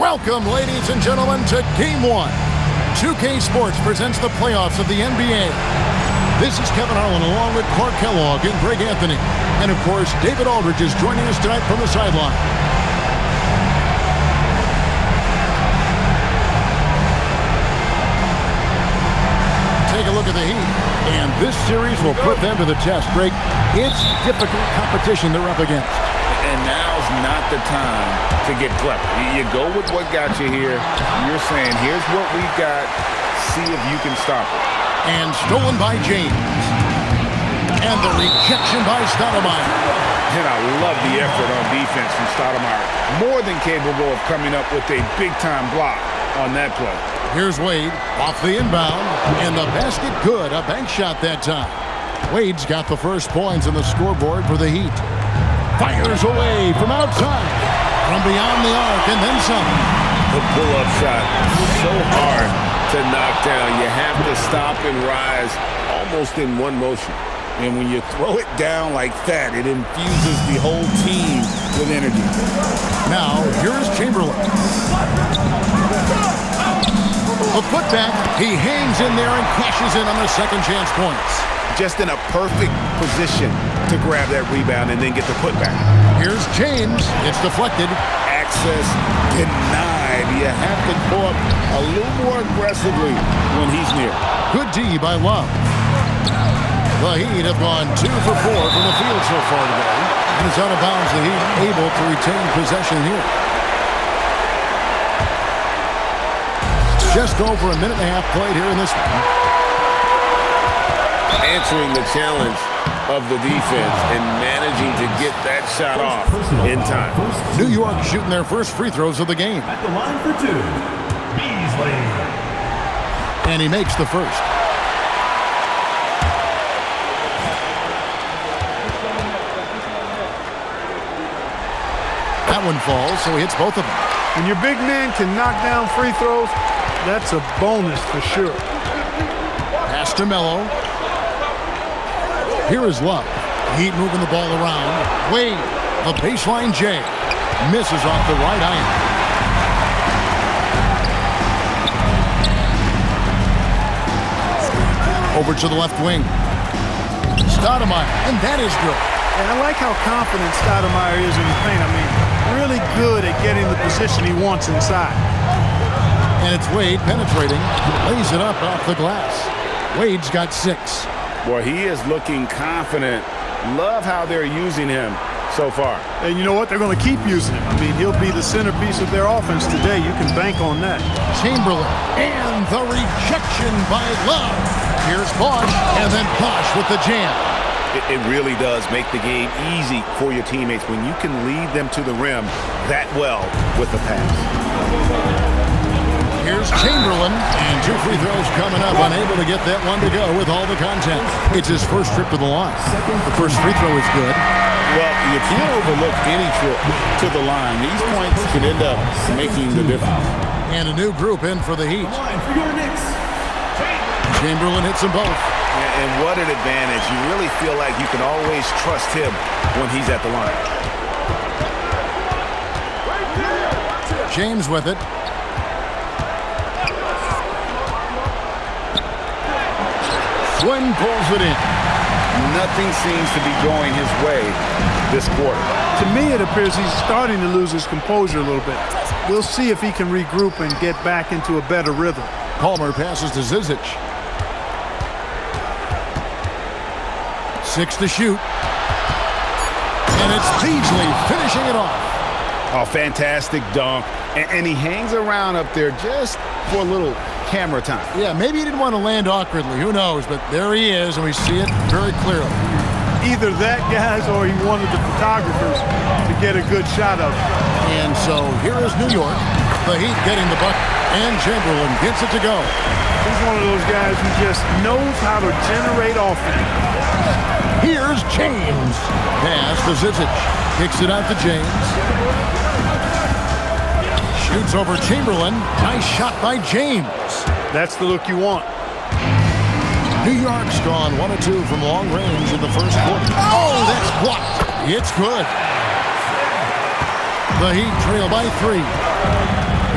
Welcome, ladies and gentlemen, to Game 1. 2K Sports presents the playoffs of the NBA. This is Kevin Harlan along with Clark Kellogg and Greg Anthony. And, of course, David Aldridge is joining us tonight from the sideline. Take a look at the Heat. And this series will put them to the test, Greg. It's difficult competition they're up against. And now's not the time to get clever. You go with what got you here. You're saying, here's what we've got. See if you can stop it. And stolen by James. And the rejection by Stoudemire. And I love the effort on defense from Stoudemire. More than capable of coming up with a big-time block on that play. Here's Wade off the inbound. And the basket good. A bank shot that time. Wade's got the first points on the scoreboard for the Heat. Fires away from outside. From beyond the arc and then some. The pull-up shot, so hard to knock down. You have to stop and rise almost in one motion. And when you throw it down like that, it infuses the whole team with energy. Now, here's Chamberlain. A putback. He hangs in there and cashes in on the second chance points. Just in a perfect position to grab that rebound and then get the putback. Here's James. It's deflected. Access denied. You have to go up a little more aggressively when he's near. Good D by Love. The Heat have gone 2 for 4 from the field so far today. And it's out of bounds. The Heat able to retain possession here. Just over a minute and a half played here in this one. Answering the challenge of the defense and managing to get that shot off in time. New York shooting their first free throws of the game. At the line for 2, Beasley. And he makes the first. That one falls, so he hits both of them. When your big man can knock down free throws, that's a bonus for sure. Pass to Melo. Here is Love. Heat moving the ball around. Wade, the baseline J. Misses off the right iron. Over to the left wing. Stoudemire, and that is good. And I like how confident Stoudemire is in the paint. I mean, really good at getting the position he wants inside. And it's Wade penetrating. Lays it up off the glass. Wade's got 6. Boy, he is looking confident. Love how they're using him so far. And you know what? They're going to keep using him. I mean, he'll be the centerpiece of their offense today. You can bank on that. Chamberlain, and the rejection by Love. Here's Bosch, and then Bosch with the jam. It really does make the game easy for your teammates when you can lead them to the rim that well with the pass. Here's Chamberlain, and 2 free throws coming up, unable to get that one to go with all the content. It's his first trip to the line. The first free throw is good. Well, you can't overlook any trip to the line. These points could end up making the difference. And a new group in for the Heat. Chamberlain hits them both. And what an advantage. You really feel like you can always trust him when he's at the line. James with it. Swin pulls it in. Nothing seems to be going his way this quarter. To me, it appears he's starting to lose his composure a little bit. We'll see if he can regroup and get back into a better rhythm. Palmer passes to Zizic. 6 to shoot. And it's Beasley finishing it off. Oh, fantastic dunk. And he hangs around up there just for a little camera time. Yeah, maybe he didn't want to land awkwardly. Who knows? But there he is, and we see it very clearly. Either that, guys, or he wanted the photographers to get a good shot of it. And so here is New York. The Heat getting the bucket. And Chamberlain gets it to go. He's one of those guys who just knows how to generate offense. Here's James. Pass to Zizic. Kicks it out to James. Shoots over Chamberlain. Nice shot by James. That's the look you want. New York's gone 1 of 2 from long range in the first quarter. Oh, that's blocked. It's good. The Heat trail by 3.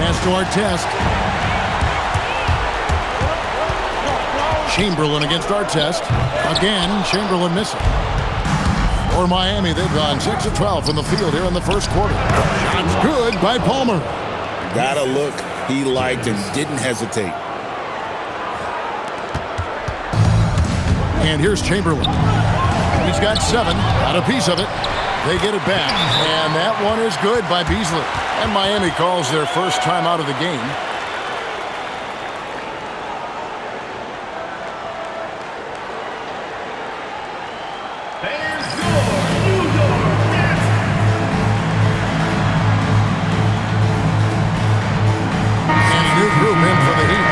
Pass to Artest. Chamberlain against Artest. Again, Chamberlain missing. For Miami, they've gone 6 of 12 from the field here in the first quarter. Shot's good by Palmer. Got a look he liked and didn't hesitate. And here's Chamberlain. He's got 7. Got a piece of it. They get it back. And that one is good by Beasley. And Miami calls their first time out of the game. And a new group in for the Heat.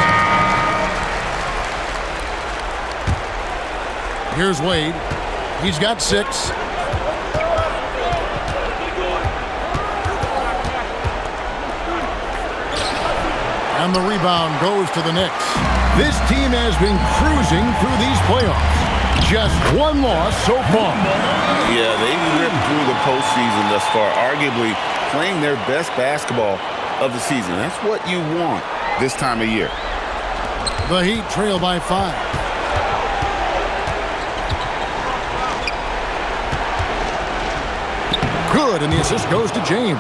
Here's Wade. He's got 6. And the rebound goes to the Knicks. This team has been cruising through these playoffs. Just 1 loss so far. Yeah, they've lived through the postseason thus far, arguably playing their best basketball of the season. That's what you want this time of year. The Heat trail by 5. Good, and the assist goes to James.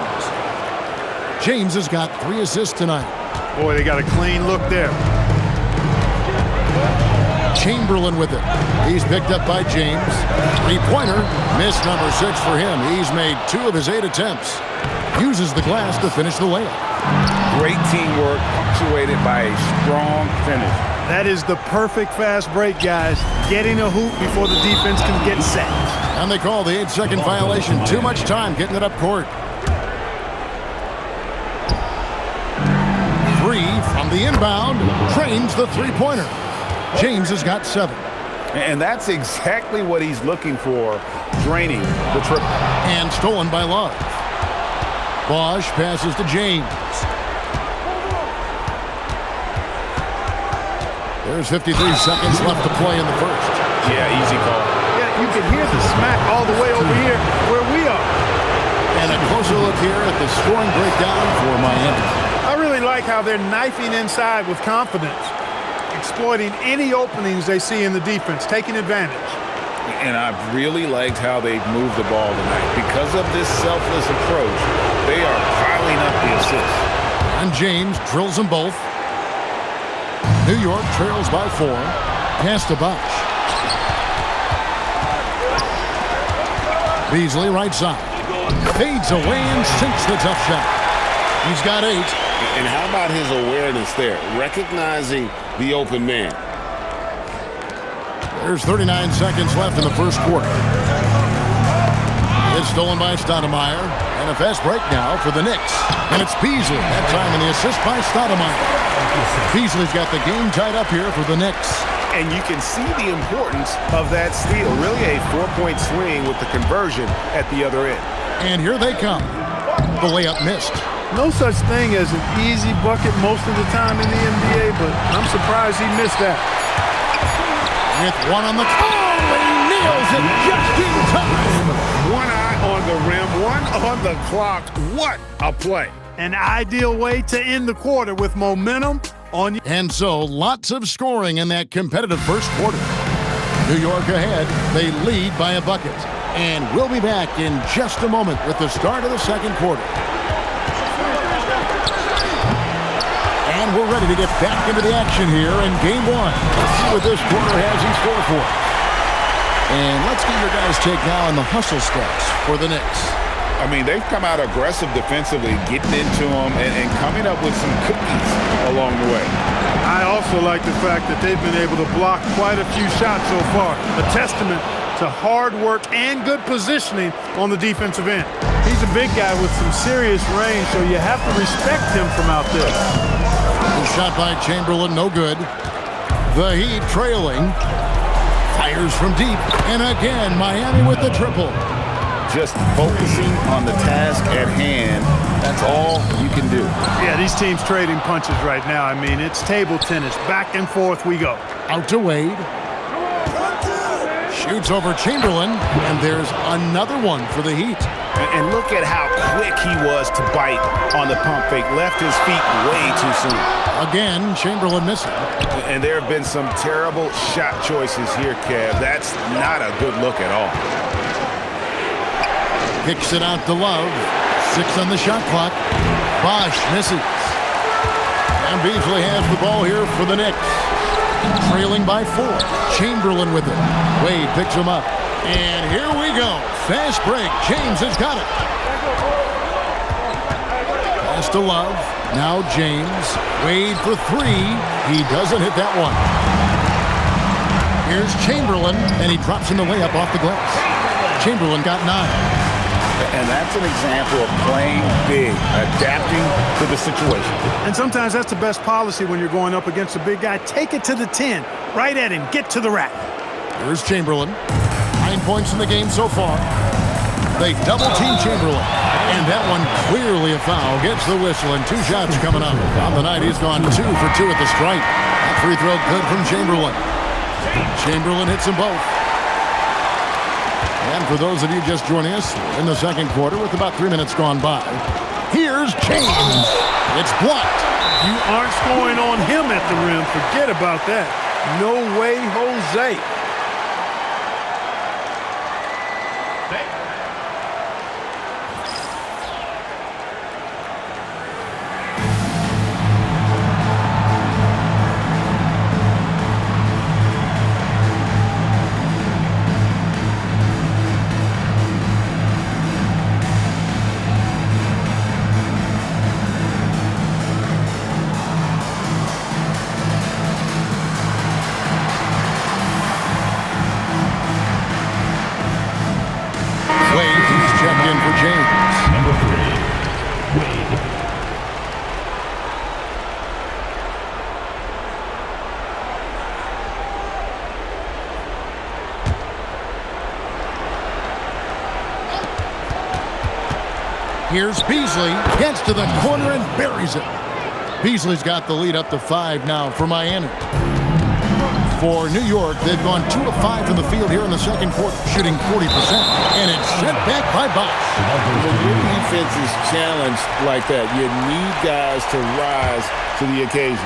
James has got 3 assists tonight. Boy, they got a clean look there. Chamberlain with it. He's picked up by James. 3-pointer. Miss number 6 for him. He's made 2 of his 8 attempts. Uses the glass to finish the layup. Great teamwork, punctuated by a strong finish. That is the perfect fast break, guys. Getting a hoop before the defense can get set. And they call the 8-second violation. Too much time getting it up court. 3 from the inbound. Trains the 3-pointer. James has got 7. And that's exactly what he's looking for, draining the triple. And stolen by Love. Bosch passes to James. There's 53 seconds left to play in the first. Yeah, easy call. Yeah, you can hear the smack all the way over here where we are. And a closer look here at the scoring breakdown for Miami. I really like how they're knifing inside with confidence, exploiting any openings they see in the defense, taking advantage. And I've really liked how they've moved the ball tonight. Because of this selfless approach, they are piling up the assists. And James drills them both. New York trails by 4. Pass to Bosch. Beasley right side. Fades away and sinks the tough shot. He's got 8. And how about his awareness there? Recognizing the open man. There's 39 seconds left in the first quarter. It's stolen by Stoudemire. And a fast break now for the Knicks. And it's Beasley. That time in the assist by Stoudemire. Beasley's got the game tied up here for the Knicks. And you can see the importance of that steal. Really a 4-point swing with the conversion at the other end. And here they come. The layup missed. No such thing as an easy bucket most of the time in the NBA, but I'm surprised he missed that. With one on the call, he nails it just in time. One eye on the rim, one on the clock. What a play. An ideal way to end the quarter with momentum on. And so, lots of scoring in that competitive first quarter. New York ahead. They lead by a bucket. And we'll be back in just a moment with the start of the second quarter. And we're ready to get back into the action here in Game 1. Let's see what this quarter has in store for us. And let's get your guys' take now on the hustle steps for the Knicks. I mean, they've come out aggressive defensively, getting into them and coming up with some cookies along the way. I also like the fact that they've been able to block quite a few shots so far. A testament to hard work and good positioning on the defensive end. He's a big guy with some serious range, so you have to respect him from out there. The shot by Chamberlain, no good. The Heat trailing. Fires from deep. And again, Miami with the triple. Just focusing on the task at hand, that's all you can do. Yeah, these teams trading punches right now. I mean, it's table tennis. Back and forth we go. Out to Wade. Shoots over Chamberlain. And there's another one for the Heat. And look at how quick he was to bite on the pump fake. Left his feet way too soon. Again, Chamberlain missing. And there have been some terrible shot choices here, Kev. That's not a good look at all. Kicks it out to Love. 6 on the shot clock. Bosh misses. And Beasley has the ball here for the Knicks. Trailing by 4. Chamberlain with it. Wade picks him up. And here we go. Fast break. James has got it. Pass to Love. Now James. Wade for 3. He doesn't hit that one. Here's Chamberlain. And he drops in the layup off the glass. Chamberlain got 9. And that's an example of playing big, adapting to the situation. And sometimes that's the best policy when you're going up against a big guy. Take it to the 10. Right at him. Get to the rack. Here's Chamberlain. 9 points in the game so far. They double-team Chamberlain. And that one clearly a foul. Gets the whistle and 2 shots coming up. On the night, he's gone 2 for 2 at the stripe. That free throw good from Chamberlain. Chamberlain hits them both. And for those of you just joining us in the second quarter with about 3 minutes gone by, here's James. It's blocked. You aren't scoring on him at the rim. Forget about that. No way, Jose. Here's Beasley, gets to the corner and buries it. Beasley's got the lead up to 5 now for Miami. For New York, they've gone 2 of 5 from the field here in the second quarter, shooting 40%. And it's sent back by Bosh. When your defense is challenged like that, you need guys to rise to the occasion.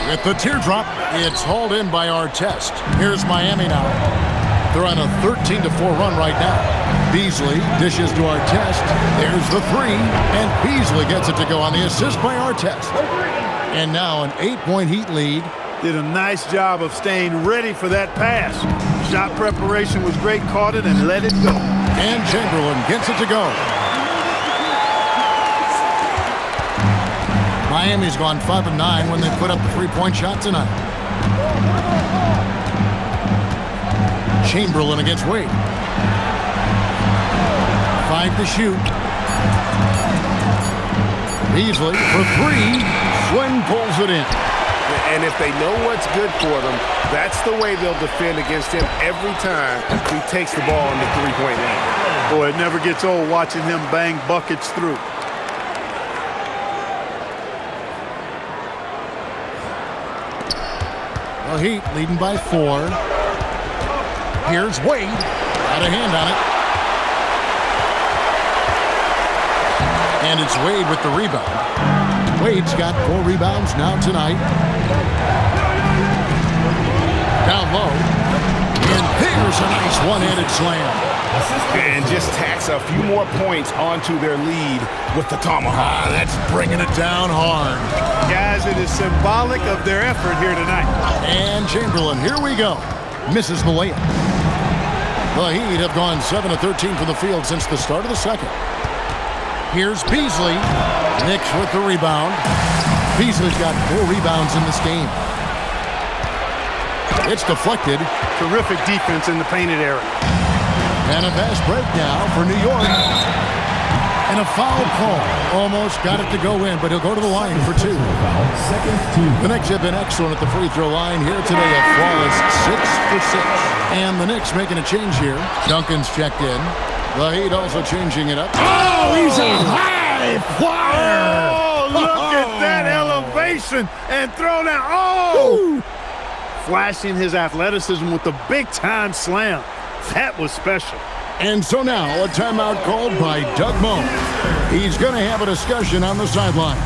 With the teardrop, it's hauled in by Artest. Here's Miami now. They're on a 13-4 run right now. Beasley dishes to Artest. There's the 3, and Beasley gets it to go on the assist by Artest. And now an 8-point Heat lead did a nice job of staying ready for that pass. Shot preparation was great, caught it and let it go. And Chamberlain gets it to go. Miami's gone 5 of 9 when they put up the three-point shot tonight. Chamberlain against Wade. 5 to shoot. Beasley for 3. Swin pulls it in. And if they know what's good for them, that's the way they'll defend against him every time he takes the ball in the three-point line. Boy, it never gets old watching him bang buckets through. The Heat leading by 4. Here's Wade. Got a hand on it. And it's Wade with the rebound. Wade's got 4 rebounds now tonight. Down low. And there's a nice one-handed slam. And just tacks a few more points onto their lead with the tomahawk. That's bringing it down hard. Guys, it is symbolic of their effort here tonight. And Chamberlain, here we go. Misses the layup. The Heat have gone 7 of 13 from the field since the start of the second. Here's Beasley. Knicks with the rebound. Beasley's got 4 rebounds in this game. It's deflected. Terrific defense in the painted area. And a fast break now for New York. And a foul call. Almost got it to go in, but he'll go to the line for 2. The Knicks have been excellent at the free throw line here today. A flawless 6 for 6. And the Knicks making a change here. Duncan's checked in. The Heat also changing it up. Oh, he's a high flyer! Oh, look at that elevation and throw down. Oh! Flashing his athleticism with the big-time slam. That was special. And so now a timeout called by Doug Moe. He's going to have a discussion on the sideline.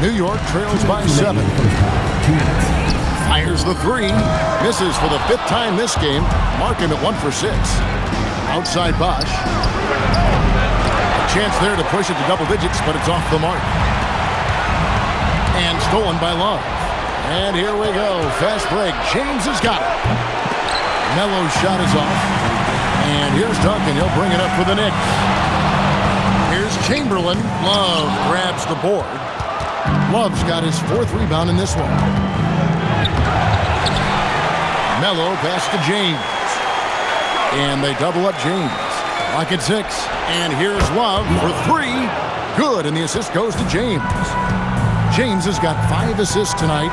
New York trails by 7. Fires the 3. Misses for the 5th time this game. Marking at 1 for 6. Outside Bosch. A chance there to push it to double digits, but it's off the mark. And stolen by Love. And here we go. Fast break. James has got it. Melo's shot is off. And here's Duncan. He'll bring it up for the Knicks. Here's Chamberlain. Love grabs the board. Love's got his 4th rebound in this one. Melo pass to James. And they double up James. Lock at 6. And here's Love for 3. Good, and the assist goes to James. James has got 5 assists tonight.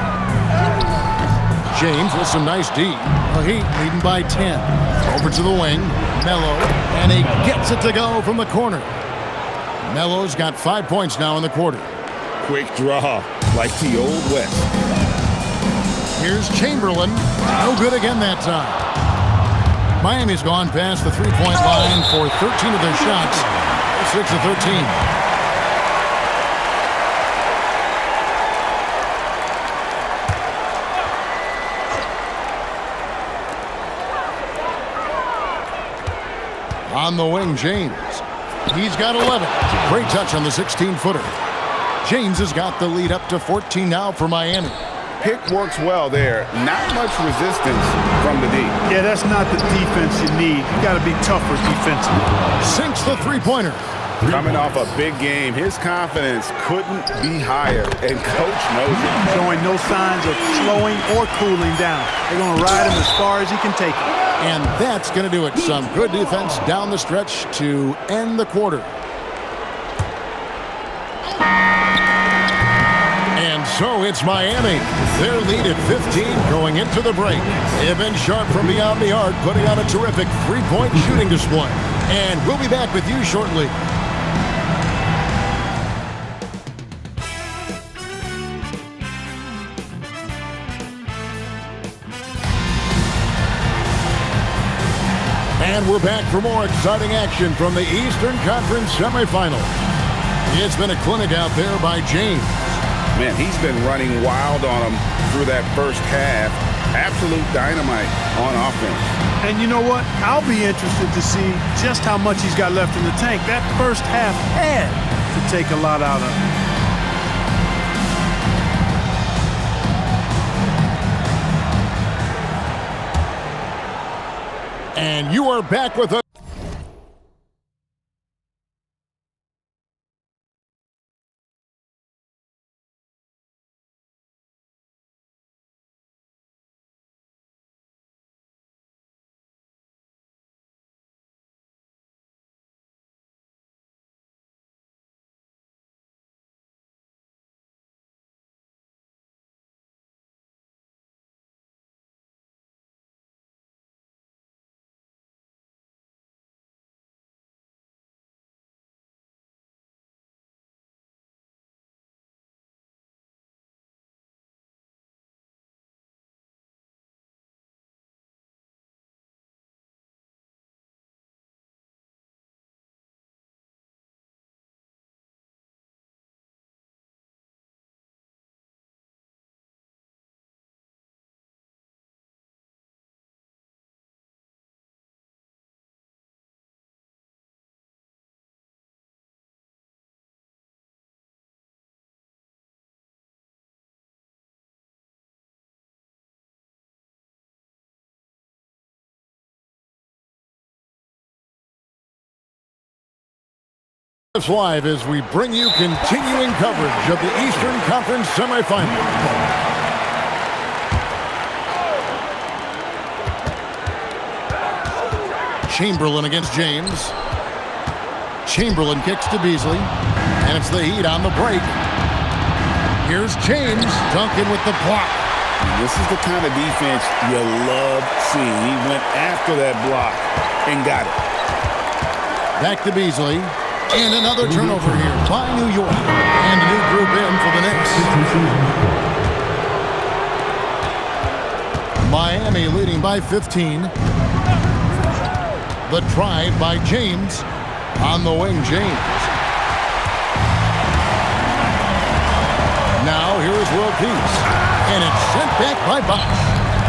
James with some nice D. The Heat leading by 10. Over to the wing. Melo. And he gets it to go from the corner. Melo's got 5 points now in the quarter. Quick draw, like the Old West. Here's Chamberlain. No good again that time. Miami's gone past the three-point line for 13 of their shots. 6 of 13. On the wing, James. He's got 11. Great touch on the 16-footer. James has got the lead up to 14 now for Miami. Pick works well there. Not much resistance from the D. Yeah, that's not the defense you need. You got to be tougher defensively. Sinks the three-pointer. Coming off a big game, his confidence couldn't be higher, and Coach knows it. Showing no signs of slowing or cooling down. They're going to ride him as far as he can take it. And that's going to do it. Some good defense down the stretch to end the quarter. And so it's Miami. Their lead at 15 going into the break. Evan Sharp from beyond the arc putting on a terrific three-point shooting display. And we'll be back with you shortly. And we're back for more exciting action from the Eastern Conference semifinals. It's been a clinic out there by James. Man, he's been running wild on him through that first half. Absolute dynamite on offense. And you know what? I'll be interested to see just how much he's got left in the tank. That first half had to take a lot out of him. And you are back with us. Live as we bring you continuing coverage of the Eastern Conference semifinals. Chamberlain against James. Chamberlain kicks to Beasley, and it's the Heat on the break. Here's James, Duncan with the block. This is the kind of defense you love seeing. He went after that block and got it. Back to Beasley. And another turnover here by New York. And a new group in for the Knicks. Miami leading by 15. The drive by James. On the wing, James. Now here's World Peace. And it's sent back by Bosh.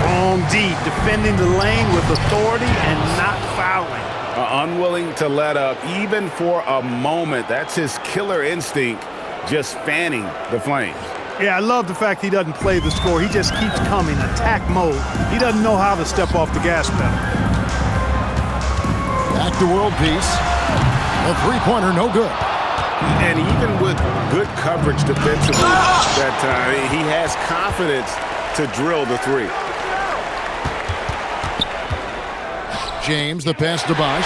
Wrong D, defending the lane with authority and not fouling. Unwilling to let up even for a moment. That's his killer instinct, just fanning the flames. Yeah, I love the fact he doesn't play the score. He just keeps coming, attack mode. He doesn't know how to step off the gas pedal. Back to World Peace. A three-pointer, no good. And even with good coverage defensively that time, he has confidence to drill the three. James, the pass to Bosh.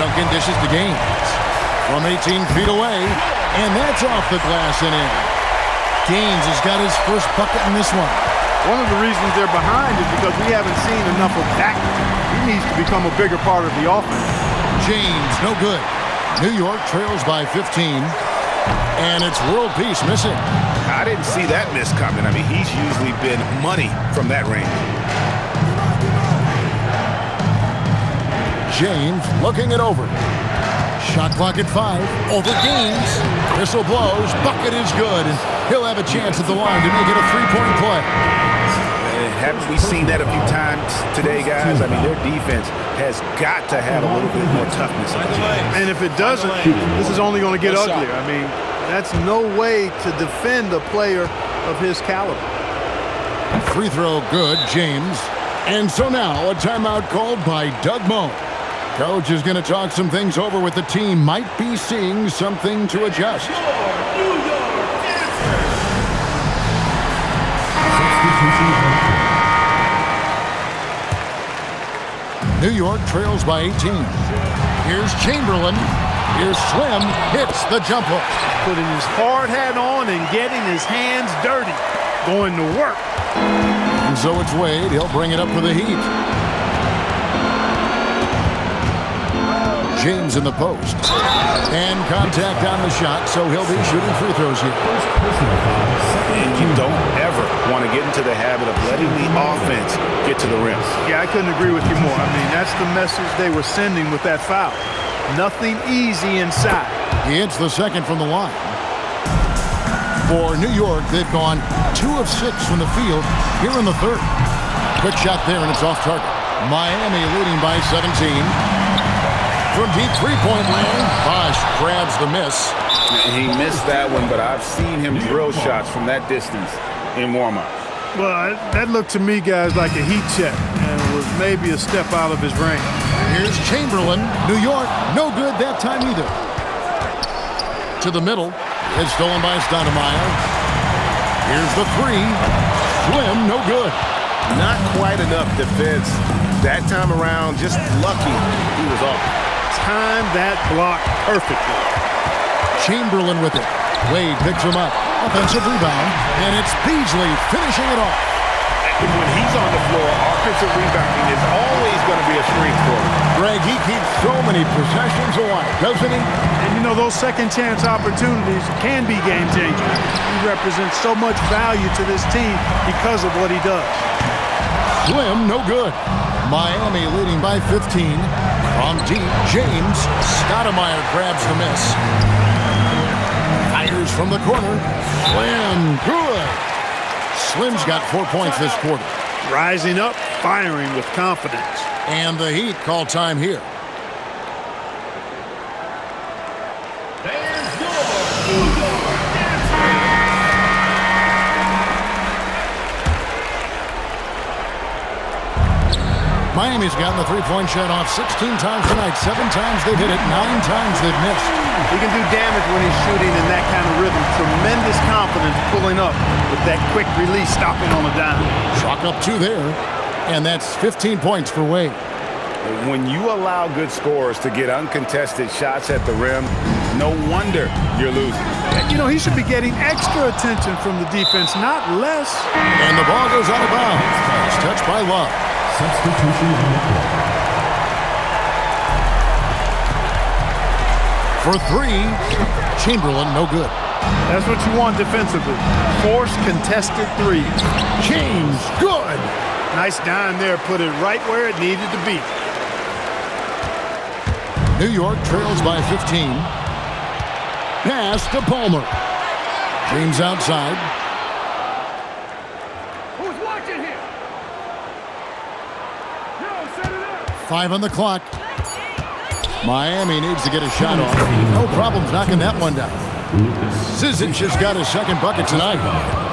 Duncan dishes to Gaines. From 18 feet away, and that's off the glass and in. Gaines has got his first bucket in this one. One of the reasons they're behind is because we haven't seen enough of that. He needs to become a bigger part of the offense. James, no good. New York trails by 15, and it's World Peace missing. I didn't see that miss coming. I mean, he's usually been money from that range. James looking it over. Shot clock at 5. Over Gaines. Whistle blows. Bucket is good. And he'll have a chance at the line to make it a three-point play. Haven't we seen that a few times today, guys? I mean, their defense has got to have a little bit more toughness. And if it doesn't, this is only going to get uglier. I mean, that's no way to defend a player of his caliber. Free throw good, James. And so now a timeout called by Doug Moe. Coach is going to talk some things over with the team. Might be seeing something to adjust. New York trails by 18. Here's Chamberlain. Here's Slim. Hits the jump hook. Putting his hard hat on and getting his hands dirty. Going to work. And so it's Wade. He'll bring it up for the Heat. James in the post. And contact on the shot, so he'll be shooting free throws here. And you don't ever want to get into the habit of letting the offense get to the rim. Yeah, I couldn't agree with you more. I mean, that's the message they were sending with that foul. Nothing easy inside. He hits the second from the line. For New York, they've gone 2 of 6 from the field here in the third. Quick shot there, and it's off target. Miami leading by 17. From deep three-point land, Bosh grabs the miss. He missed that one, but I've seen him drill shots from that distance in warm-ups. Well, that looked to me, guys, like a heat check, and it was maybe a step out of his range. Here's Chamberlain. New York, no good that time either. To the middle. It's stolen by Stoudemire. Here's the three. Slim, no good. Not quite enough defense. That time around, just lucky he was off. Timed that block perfectly. Chamberlain with it. Wade picks him up. Offensive rebound. And it's Beasley finishing it off. When he's on the floor, offensive rebounding is always going to be a strength for him. Greg, he keeps so many possessions alive, doesn't he? And you know, those second chance opportunities can be game changers. He represents so much value to this team because of what he does. Slim, no good. Miami leading by 15. From deep, James. Stoudemire grabs the miss. Fires from the corner. Slim, good. Slim's got 4 points this quarter. Rising up, firing with confidence. And the Heat call time here. Miami's gotten the three-point shot off 16 times tonight. 7 times they've hit it, 9 times they've missed. He can do damage when he's shooting in that kind of rhythm. Tremendous confidence pulling up with that quick release, stopping on a dime. Chalk up 2 there, and that's 15 points for Wade. When you allow good scorers to get uncontested shots at the rim, no wonder you're losing. You know, he should be getting extra attention from the defense, not less. And the ball goes out of bounds. It's touched by Love. Substitution on the court. For 3, Chamberlain, no good. That's what you want defensively. Force contested threes. James, good. Nice dime there, put it right where it needed to be. New York trails by 15. Pass to Palmer. James outside. Who's watching here? Yo, set it up. 5 on the clock. Miami needs to get a shot off. No problems knocking that one down. Zizic has got his second bucket tonight.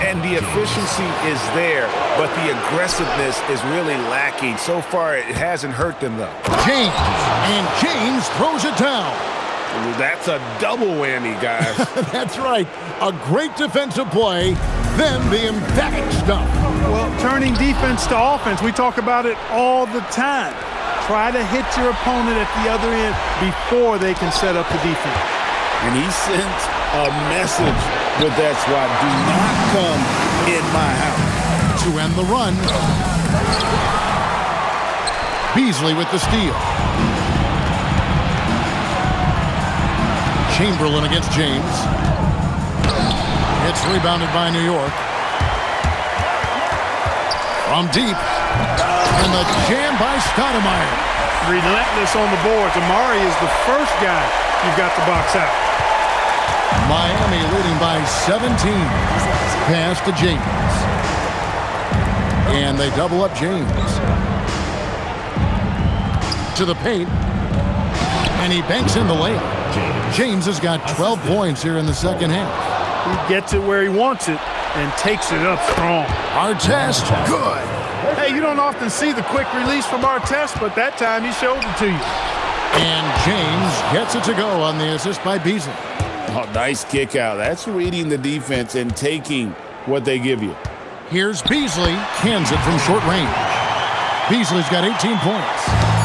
And the efficiency is there, but the aggressiveness is really lacking. So far, it hasn't hurt them, though. James, and James throws it down. That's a double whammy, guys. That's right. A great defensive play, then the emphatic stuff. Well, turning defense to offense, we talk about it all the time. Try to hit your opponent at the other end before they can set up the defense. And he sent a message with that swat. Do not come in my house. To end the run, Beasley with the steal. Chamberlain against James. It's rebounded by New York. From deep. And the jam by Stoudemire. Relentless on the boards. Amari is the first guy you've got to box out. Miami leading by 17. Pass to James. And they double up James. To the paint. And he banks in the layup. James has got 12 points here in the second half. He gets it where he wants it and takes it up strong. Artest, good. Hey, you don't often see the quick release from Artest, but that time he showed it to you. And James gets it to go on the assist by Beasley. Oh, nice kick out. That's reading the defense and taking what they give you. Here's Beasley, cans it from short range. Beasley's got 18 points.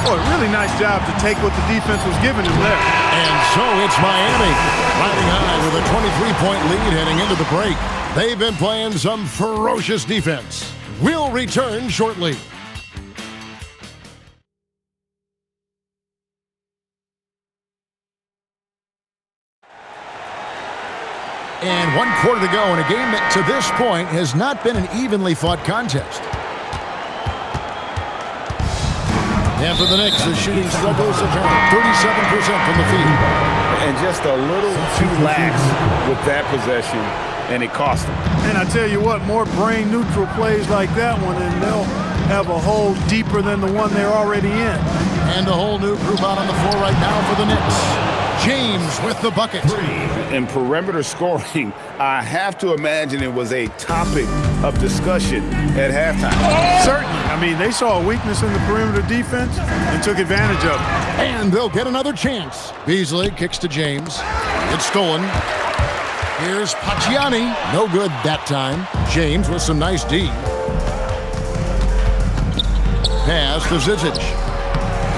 Oh, a really nice job to take what the defense was giving him there. And so it's Miami riding high with a 23-point lead heading into the break. They've been playing some ferocious defense. We'll return shortly. And 1 quarter to go in a game that to this point has not been an evenly fought contest. And for the Knicks, the shooting struggles apparent. 37% from the field. And just a little too lax with that possession, and it cost them. And I tell you what, more brain-neutral plays like that one, and they'll have a hole deeper than the one they're already in. And a whole new group out on the floor right now for the Knicks. James with the bucket. In perimeter scoring, I have to imagine it was a topic of discussion at halftime. Certainly. I mean, they saw a weakness in the perimeter defense and took advantage of it. And they'll get another chance. Beasley kicks to James. It's stolen. Here's Pacciani. No good that time. James with some nice D. Pass to Zizic.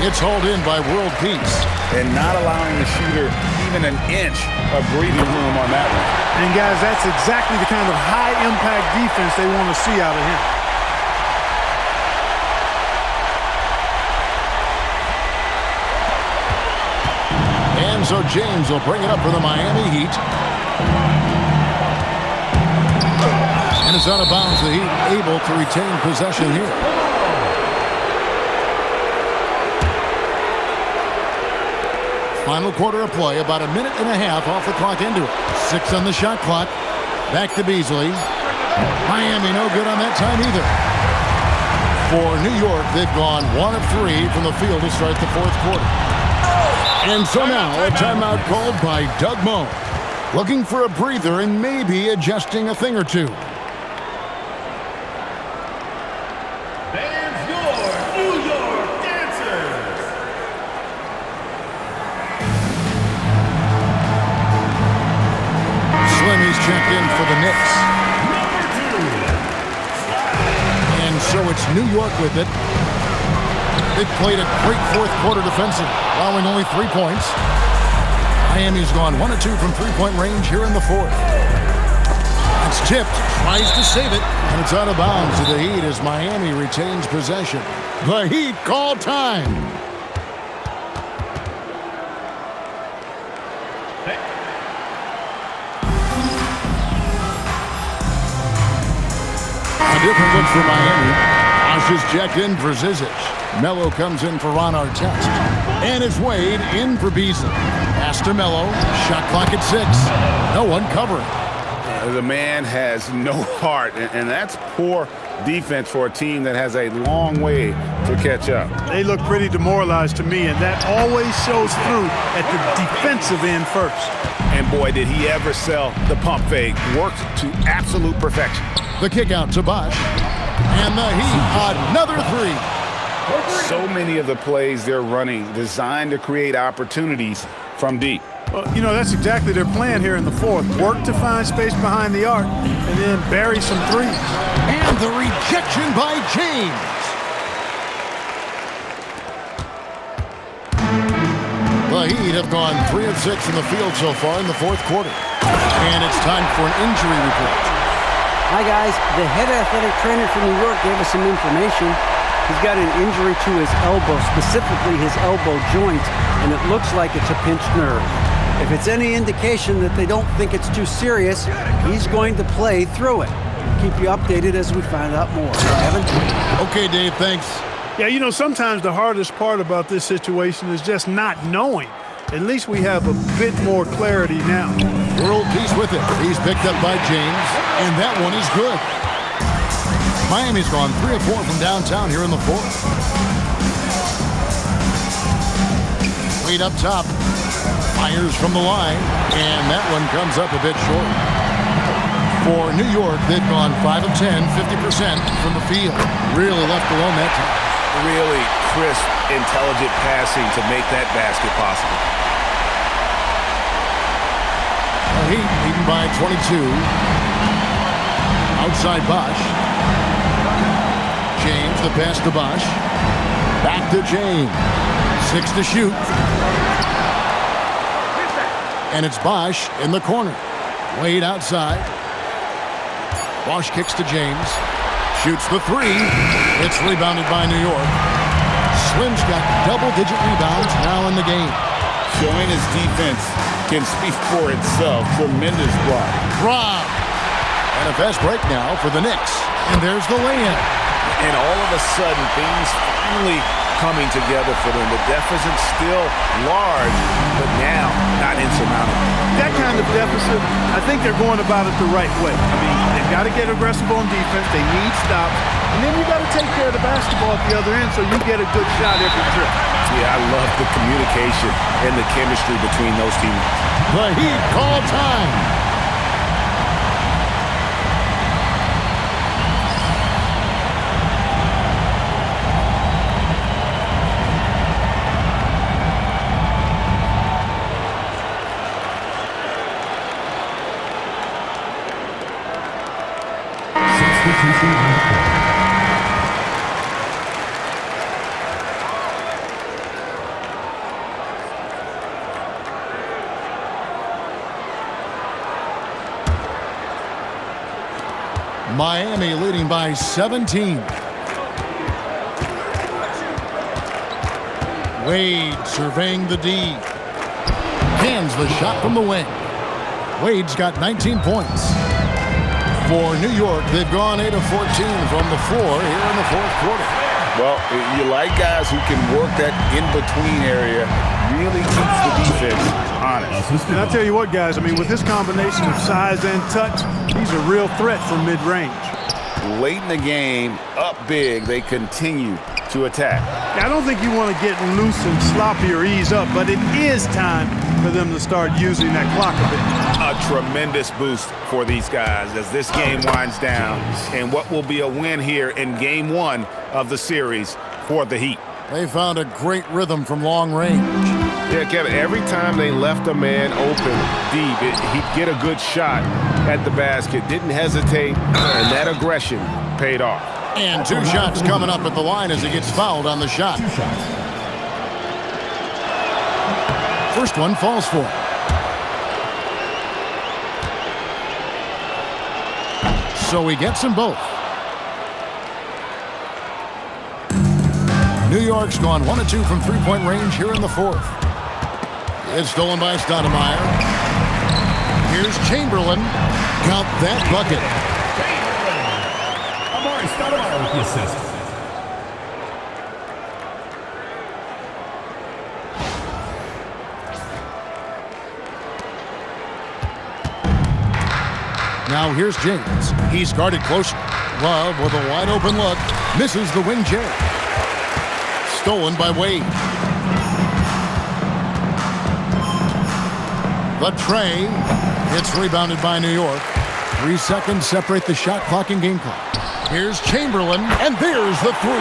It's hauled in by World Peace. And not allowing the shooter even an inch of breathing room on that one. And guys, that's exactly the kind of high-impact defense they want to see out of him. And so James will bring it up for the Miami Heat. And it's out of bounds. The Heat able to retain possession here. Final quarter of play, about a minute and a half off the clock into it. 6 on the shot clock. Back to Beasley. Miami no good on that time either. For New York, they've gone 1 of 3 from the field to start the 4th quarter. And so now a timeout called by Doug Moe. Looking for a breather and maybe adjusting a thing or two. There's your New York Dancers. Slimmy's checked in for the Knicks. And so it's New York with it. They've played a great 4th quarter defensive, allowing only 3 points. Miami's gone 1 of 2 from 3-point range here in the 4th. It's tipped, tries to save it, and it's out of bounds to the Heat as Miami retains possession. The Heat call time. A different look for Miami. Bosh is checked in for Zizic. Melo comes in for Ron Artest. And it's Wade in for Beasley. Pass to Melo. Shot clock at 6. No one covering. The man has no heart, and that's poor defense for a team that has a long way to catch up. They look pretty demoralized to me, and that always shows through at the defensive end first. And boy, did he ever sell the pump fake. Worked to absolute perfection. The kick out to Bosh. And the Heat, another 3. So many of the plays they're running designed to create opportunities from deep. Well, you know, that's exactly their plan here in the 4th. Work to find space behind the arc and then bury some threes. And the rejection by James. The Heat have gone 3 of 6 in the field so far in the 4th quarter. And it's time for an injury report. Hi, guys. The head athletic trainer for New York gave us some information. He's got an injury to his elbow, specifically his elbow joint, and it looks like it's a pinched nerve. If it's any indication that they don't think it's too serious, he's going to play through it. Keep you updated as we find out more. Evan? Okay, Dave, thanks. Yeah, you know, sometimes the hardest part about this situation is just not knowing. At least we have a bit more clarity now. World Peace with it. He's picked up by James, and that one is good. Miami's gone 3 of 4 from downtown here in the 4th. Wade up top. Fires from the line, and that one comes up a bit short. For New York, they've gone 5 of 10, 50% from the field. Really left alone that time. Really crisp, intelligent passing to make that basket possible. The Heat leading by 22. Outside Bosh. James, the pass to Bosh. Back to James. 6 to shoot. And it's Bosh in the corner. Wade outside. Bosh kicks to James. Shoots the 3. It's rebounded by New York. Slim's got double-digit rebounds now in the game. Showing his defense can speak for itself. Tremendous block. Rob. And a fast break now for the Knicks. And there's the lay-in. And all of a sudden, things finally coming together for them. The deficit's still large, but now not insurmountable. That kind of deficit, I think they're going about it the right way. I mean, they've got to get aggressive on defense. They need stops. And then you got to take care of the basketball at the other end so you get a good shot every trip. Yeah, I love the communication and the chemistry between those teammates. The Heat call time. Substitution on the court. Miami leading by 17. Wade surveying the D. Hands the shot from the wing. Wade's got 19 points. For New York, they've gone 8 of 14 from the floor here in the fourth quarter. Well, you like guys who can work that in-between area, really keeps the defense honest. And I'll tell you what, guys, I mean, with his combination of size and touch, he's a real threat from mid-range. Late in the game, up big, they continue to attack. I don't think you want to get loose and sloppy or ease up, but it is time for them to start using that clock a bit. A tremendous boost for these guys as this game winds down and what will be a win here in game one of the series for the Heat. They found a great rhythm from long range. Yeah, Kevin, every time they left a man open deep, he'd get a good shot at the basket, didn't hesitate, and that aggression paid off. And 2 shots coming up at the line as he gets fouled on the shot. 2 shots. First one falls for him. So he gets them both. New York's gone 1 of 2 from three-point range here in the fourth. It's stolen by Stoudemire. Here's Chamberlain. Count that bucket. Amari Stoudemire with the assist. Now here's James. He's guarded closely. Love with a wide open look. Misses the wing J. Stolen by Wade. The tray. It's rebounded by New York. 3 seconds separate the shot clock and game clock. Here's Chamberlain, and there's the 3.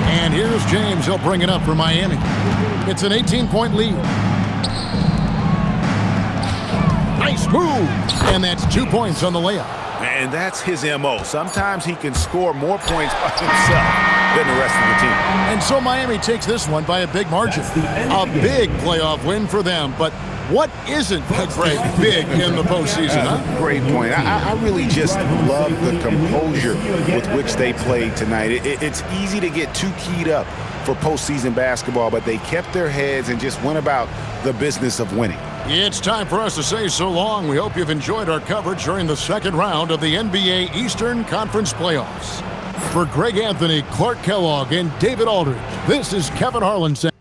And here's James. He'll bring it up for Miami. It's an 18-point lead. Nice move. And that's 2 points on the layup. And that's his M.O. Sometimes he can score more points by himself than the rest of the team. And so Miami takes this one by a big margin. A big playoff win for them. But what isn't a great big in the postseason, huh? Great point. I really just love the composure with which they played tonight. It's easy to get too keyed up for postseason basketball, but they kept their heads and just went about the business of winning. It's time for us to say so long. We hope you've enjoyed our coverage during the second round of the NBA Eastern Conference Playoffs. For Greg Anthony, Clark Kellogg, and David Aldridge, this is Kevin Harlan saying